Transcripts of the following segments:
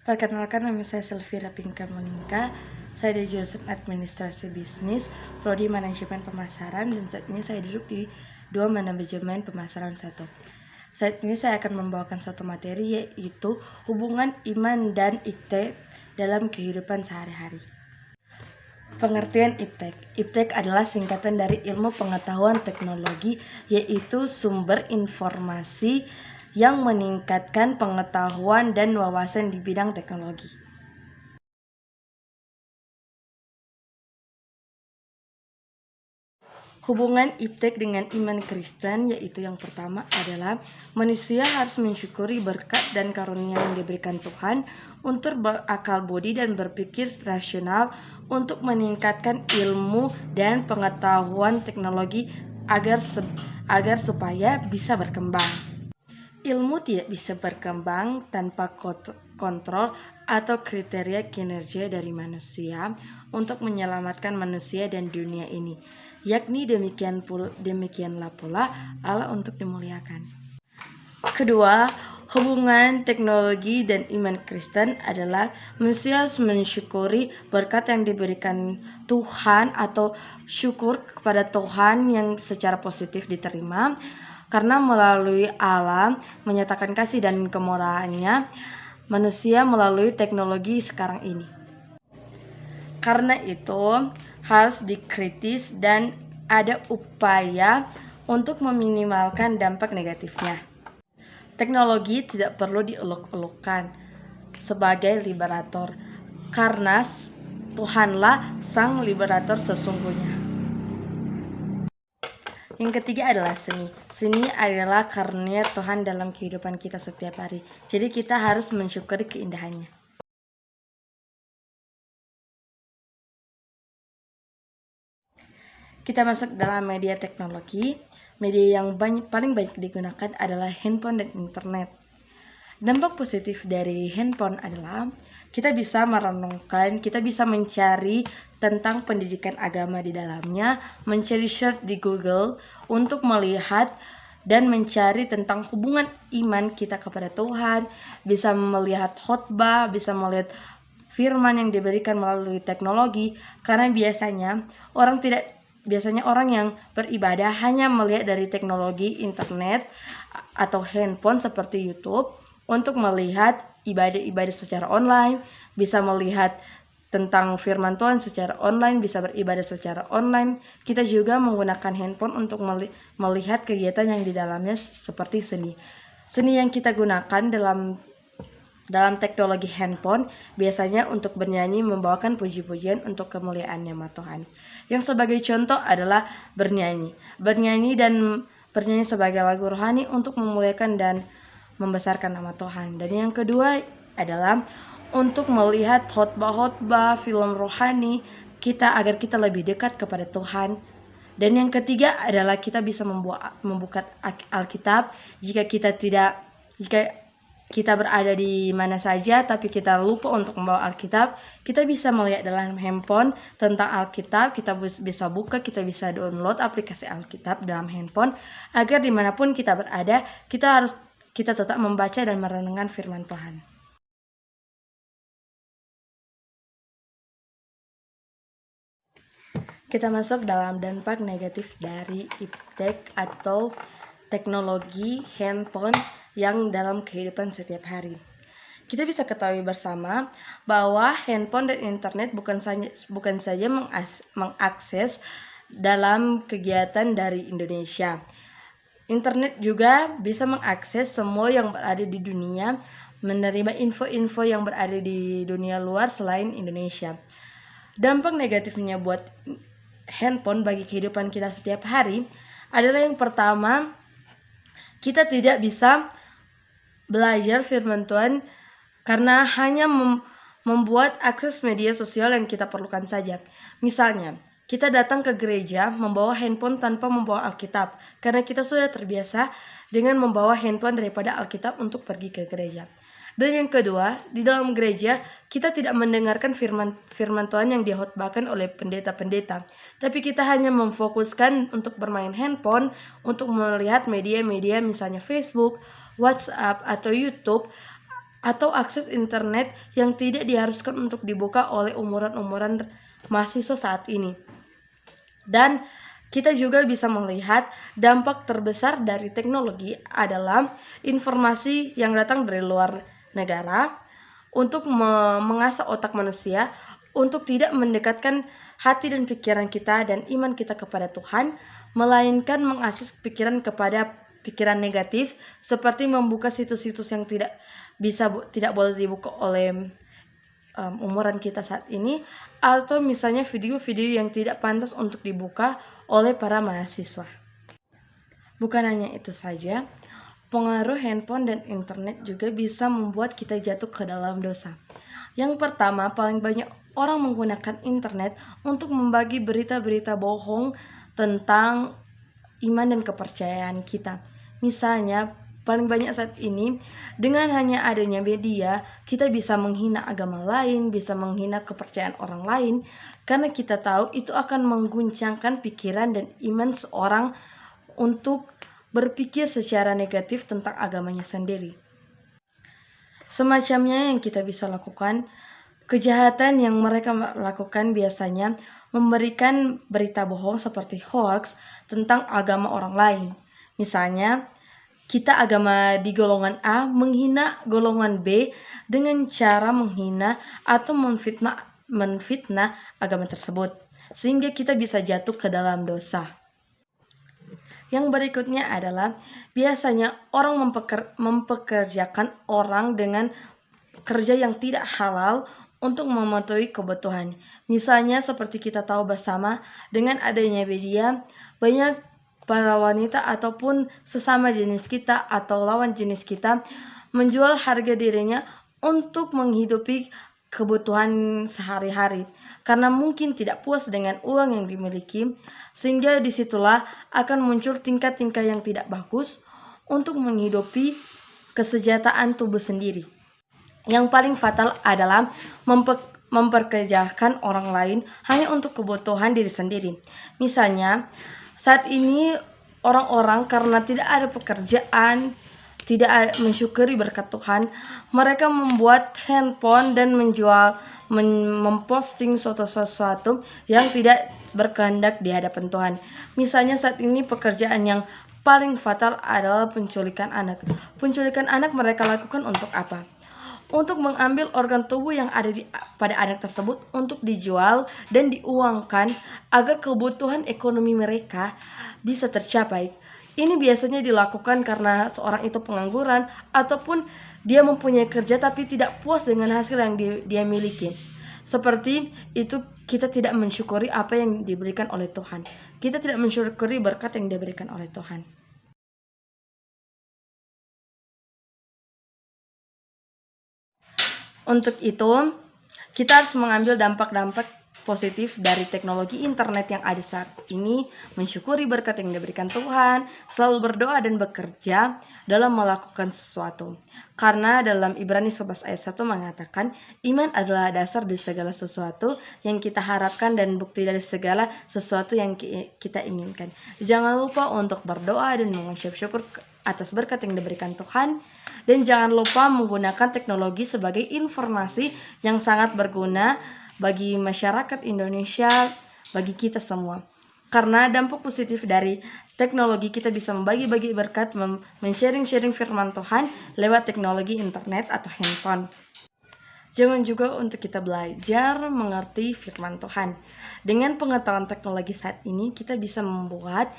Perkenalkan, nama saya Selvira Pinka Monika. Saya dari jurusan Administrasi Bisnis, Prodi Manajemen Pemasaran, dan saat ini saya duduk di 2 Manajemen Pemasaran 1. Saat ini saya akan membawakan suatu materi, yaitu hubungan iman dan iptek dalam kehidupan sehari-hari. Pengertian iptek. Iptek adalah singkatan dari ilmu pengetahuan teknologi, yaitu sumber informasi yang meningkatkan pengetahuan dan wawasan di bidang teknologi. Hubungan iptek dengan iman Kristen, yaitu yang pertama adalah manusia harus mensyukuri berkat dan karunia yang diberikan Tuhan untuk berakal budi dan berpikir rasional untuk meningkatkan ilmu dan pengetahuan teknologi agar supaya bisa berkembang. Ilmu tidak bisa berkembang tanpa kontrol atau kriteria kinerja dari manusia untuk menyelamatkan manusia dan dunia ini, yakni demikianlah pula Allah untuk dimuliakan. Kedua, hubungan teknologi dan iman Kristen adalah manusia harus mensyukuri berkat yang diberikan Tuhan atau syukur kepada Tuhan yang secara positif diterima, karena melalui Allah menyatakan kasih dan kemurahannya manusia melalui teknologi sekarang ini. Karena itu harus dikritis dan ada upaya untuk meminimalkan dampak negatifnya. Teknologi tidak perlu dieluk-elukan sebagai liberator, karena Tuhanlah sang liberator sesungguhnya. Yang ketiga adalah seni. Seni adalah karunia Tuhan dalam kehidupan kita setiap hari. Jadi kita harus mensyukuri keindahannya. Kita masuk dalam media teknologi. Media yang paling banyak digunakan adalah handphone dan internet. Dampak positif dari handphone adalah kita bisa merenungkan, kita bisa mencari tentang pendidikan agama di dalamnya, mencari search di Google untuk melihat dan mencari tentang hubungan iman kita kepada Tuhan, bisa melihat khotbah, bisa melihat firman yang diberikan melalui teknologi, karena biasanya orang yang beribadah hanya melihat dari teknologi internet atau handphone seperti YouTube untuk melihat ibadah-ibadah secara online, bisa melihat tentang firman Tuhan secara online, bisa beribadah secara online. Kita juga menggunakan handphone untuk melihat kegiatan yang di dalamnya seperti seni. Seni yang kita gunakan dalam teknologi handphone biasanya untuk bernyanyi, membawakan puji-pujian untuk kemuliaan nama Tuhan. Yang sebagai contoh adalah bernyanyi sebagai lagu rohani untuk memuliakan dan membesarkan nama Tuhan. Dan yang kedua adalah untuk melihat khotbah-khotbah, film rohani agar kita lebih dekat kepada Tuhan. Dan yang ketiga adalah kita bisa membuka Alkitab jika kita berada di mana saja tapi kita lupa untuk membawa Alkitab, kita bisa melihat dalam handphone tentang Alkitab, kita bisa buka, kita bisa download aplikasi Alkitab dalam handphone, agar dimanapun kita berada, kita tetap membaca dan merenungkan firman Tuhan. Kita masuk dalam dampak negatif dari iptek atau teknologi handphone yang dalam kehidupan setiap hari. Kita bisa ketahui bersama bahwa handphone dan internet bukan saja mengakses dalam kegiatan dari Indonesia. Internet juga bisa mengakses semua yang berada di dunia, menerima info-info yang berada di dunia luar selain Indonesia. Dampak negatifnya buat handphone bagi kehidupan kita setiap hari adalah yang pertama, kita tidak bisa belajar firman Tuhan karena hanya membuat akses media sosial yang kita perlukan saja. Misalnya, kita datang ke gereja membawa handphone tanpa membawa Alkitab, karena kita sudah terbiasa dengan membawa handphone daripada Alkitab untuk pergi ke gereja. Dan yang kedua, di dalam gereja kita tidak mendengarkan firman Tuhan yang dihotbahkan oleh pendeta-pendeta, tapi kita hanya memfokuskan untuk bermain handphone, untuk melihat media-media misalnya Facebook, WhatsApp, atau YouTube, atau akses internet yang tidak diharuskan untuk dibuka oleh umuran-umuran mahasiswa saat ini. Dan kita juga bisa melihat dampak terbesar dari teknologi adalah informasi yang datang dari luar negara untuk mengasah otak manusia untuk tidak mendekatkan hati dan pikiran kita dan iman kita kepada Tuhan, melainkan mengasih pikiran kepada pikiran negatif seperti membuka situs-situs yang tidak boleh dibuka oleh umuran kita saat ini, atau misalnya video-video yang tidak pantas untuk dibuka oleh para mahasiswa. Bukan hanya itu saja, pengaruh handphone dan internet juga bisa membuat kita jatuh ke dalam dosa. Yang pertama, paling banyak orang menggunakan internet untuk membagi berita-berita bohong tentang iman dan kepercayaan kita. Misalnya, paling banyak saat ini, dengan hanya adanya media, kita bisa menghina agama lain, bisa menghina kepercayaan orang lain, karena kita tahu itu akan mengguncangkan pikiran dan iman seorang untuk berpikir secara negatif tentang agamanya sendiri. Semacamnya yang kita bisa lakukan, kejahatan yang mereka lakukan biasanya memberikan berita bohong seperti hoax tentang agama orang lain. Misalnya, kita agama di golongan A menghina golongan B dengan cara menghina atau menfitnah agama tersebut, sehingga kita bisa jatuh ke dalam dosa. Yang berikutnya adalah biasanya orang mempekerjakan orang dengan kerja yang tidak halal untuk memenuhi kebutuhan. Misalnya seperti kita tahu bersama, dengan adanya media, banyak para wanita ataupun sesama jenis kita atau lawan jenis kita menjual harga dirinya untuk menghidupi kebutuhan sehari-hari, karena mungkin tidak puas dengan uang yang dimiliki, sehingga disitulah akan muncul tingkah-tingkah yang tidak bagus untuk menghidupi kesejahteraan tubuh sendiri. Yang paling fatal adalah memperkerjakan orang lain hanya untuk kebutuhan diri sendiri. Misalnya, saat ini orang-orang karena tidak ada pekerjaan, tidak mensyukuri berkat Tuhan, mereka membuat handphone dan memposting sesuatu yang tidak berkehendak di hadapan Tuhan. Misalnya saat ini pekerjaan yang paling fatal adalah penculikan anak. Penculikan anak mereka lakukan untuk apa? Untuk mengambil organ tubuh yang ada pada anak tersebut untuk dijual dan diuangkan agar kebutuhan ekonomi mereka bisa tercapai. Ini biasanya dilakukan karena seorang itu pengangguran ataupun dia mempunyai kerja tapi tidak puas dengan hasil yang dia miliki. Seperti itu, kita tidak mensyukuri apa yang diberikan oleh Tuhan. Kita tidak mensyukuri berkat yang diberikan oleh Tuhan. Untuk itu, kita harus mengambil dampak-dampak positif dari teknologi internet yang ada saat ini, mensyukuri berkat yang diberikan Tuhan, selalu berdoa dan bekerja dalam melakukan sesuatu. Karena dalam Ibrani 11 ayat 1 mengatakan, iman adalah dasar dari segala sesuatu yang kita harapkan dan bukti dari segala sesuatu yang kita inginkan. Jangan lupa untuk berdoa dan mengucap syukur atas berkat yang diberikan Tuhan. Dan jangan lupa menggunakan teknologi sebagai informasi yang sangat berguna bagi masyarakat Indonesia, bagi kita semua. Karena dampak positif dari teknologi, kita bisa membagi-bagi berkat, men-sharing firman Tuhan lewat teknologi internet atau handphone. Jangan juga untuk kita belajar mengerti firman Tuhan. Dengan pengetahuan teknologi saat ini, kita bisa membuat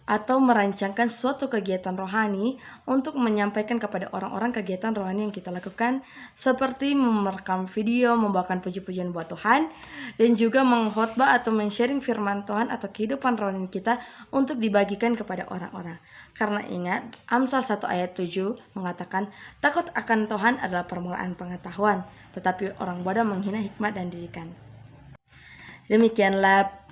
atau merancangkan suatu kegiatan rohani untuk menyampaikan kepada orang-orang kegiatan rohani yang kita lakukan, seperti merekam video, membawakan puji-pujian buat Tuhan, dan juga mengkhotbah atau men-sharing firman Tuhan atau kehidupan rohani kita untuk dibagikan kepada orang-orang. Karena ingat, Amsal 1 ayat 7 mengatakan, takut akan Tuhan adalah permulaan pengetahuan, tetapi orang bodoh menghina hikmat dan didikan. Demikianlah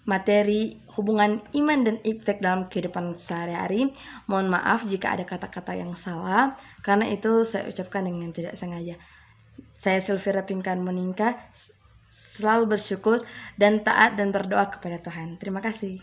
materi hubungan iman dan iptek dalam kehidupan sehari-hari. Mohon maaf jika ada kata-kata yang salah, karena itu saya ucapkan dengan tidak sengaja. Saya Silvira Pinkan Monika, selalu bersyukur dan taat dan berdoa kepada Tuhan. Terima kasih.